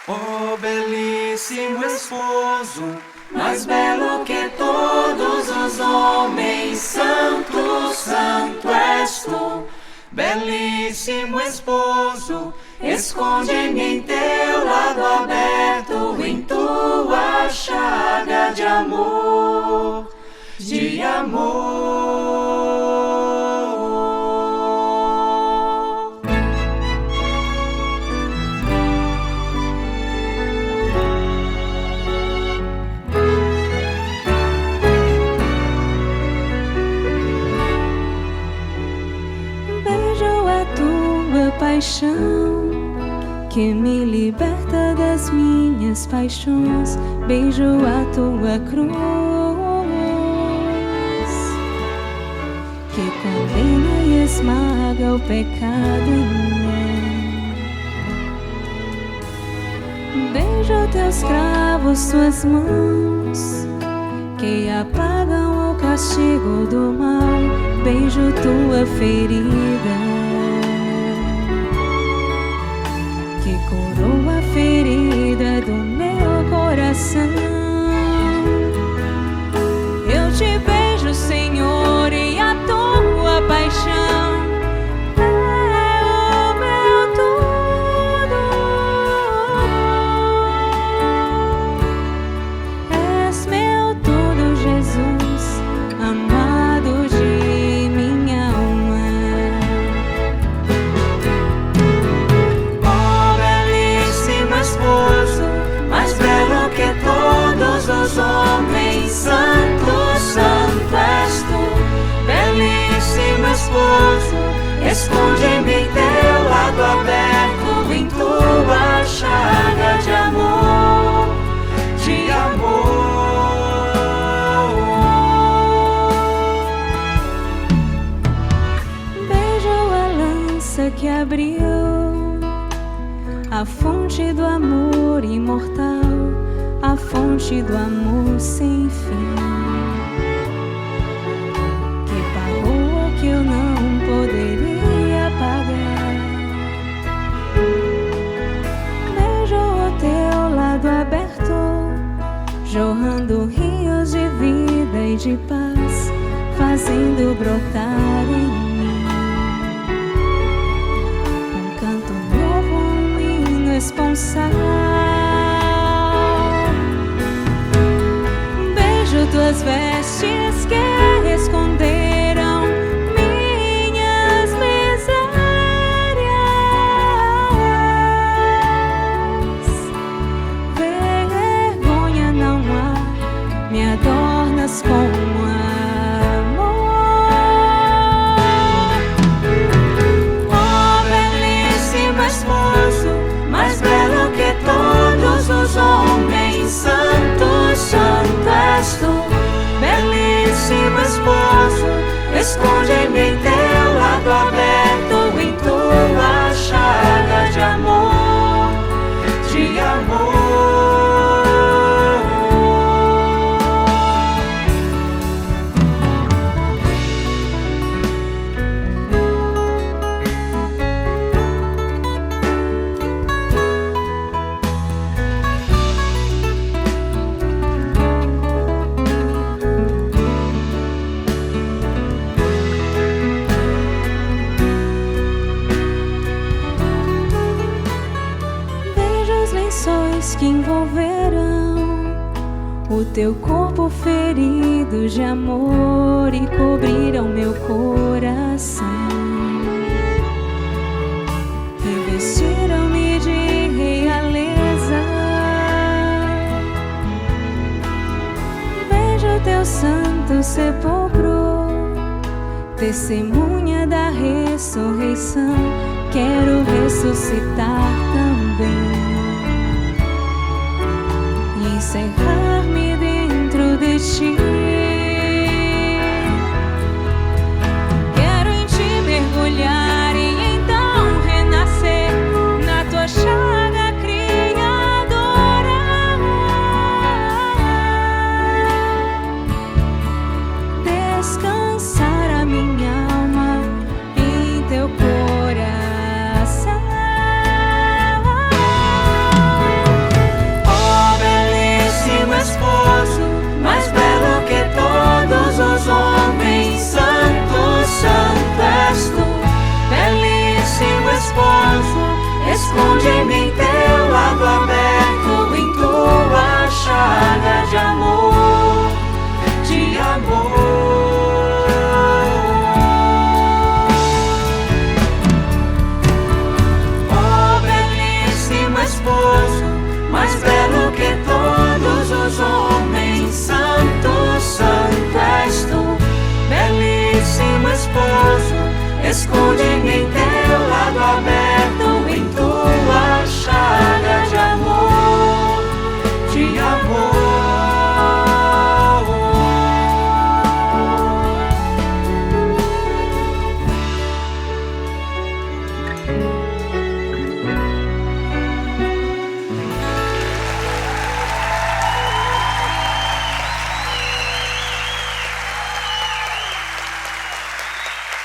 Oh, belíssimo esposo, mais belo que todos os homens, santo, santo és tu. Belíssimo esposo, esconde-me em teu lado aberto, em tua chaga de amor, de amor. Paixão que me liberta das minhas paixões, beijo a tua cruz que condena e esmaga o pecado em mim. Beijo teus cravos, tuas mãos que apagam o castigo do mal, beijo tua ferida que curou a ferida do meu coração. Eu te beijo, Senhor, e a tua paixão é o meu tudo. És meu tudo, Jesus, amado de minha alma. Mais belo que todos os homens, santo, santo és tu. Belíssimo esposo, esconde-me em teu lado aberto, em tua chaga de amor, de amor. Beijo a lança que abriu a fonte do amor imortal, a fonte do amor sem fim, que pagou o que eu não poderia pagar. Beijo o teu lado aberto, jorrando rios de vida e de paz, fazendo brotar em mim um canto novo, um hino esponsal. Beijo tuas vestes que esconderam minhas misérias, vergonha não há, me adornas com amor. Oh, belíssimo esposo, mais belo que todos os homens, santo, santo és tu. Belíssimo esposo, esconde-me em teu lado aberto, em tua chaga de amor, de amor. Que envolverão o teu corpo ferido de amor e cobrirão meu coração. Revestiram-me de realeza. Vejo teu santo sepulcro, testemunha da ressurreição. Quero ressuscitar também, encerrar-me dentro de ti. Quero em ti mergulhar e então renascer na tua chaga criadora. Descansar a minha alma em teu coração. esconde-me em teu lado aberto, em tua chaga de amor, de amor. Oh, belíssimo esposo, mais belo que todos os homens, santo, santo és tu. Belíssimo esposo, esconde-me em teu lado aberto,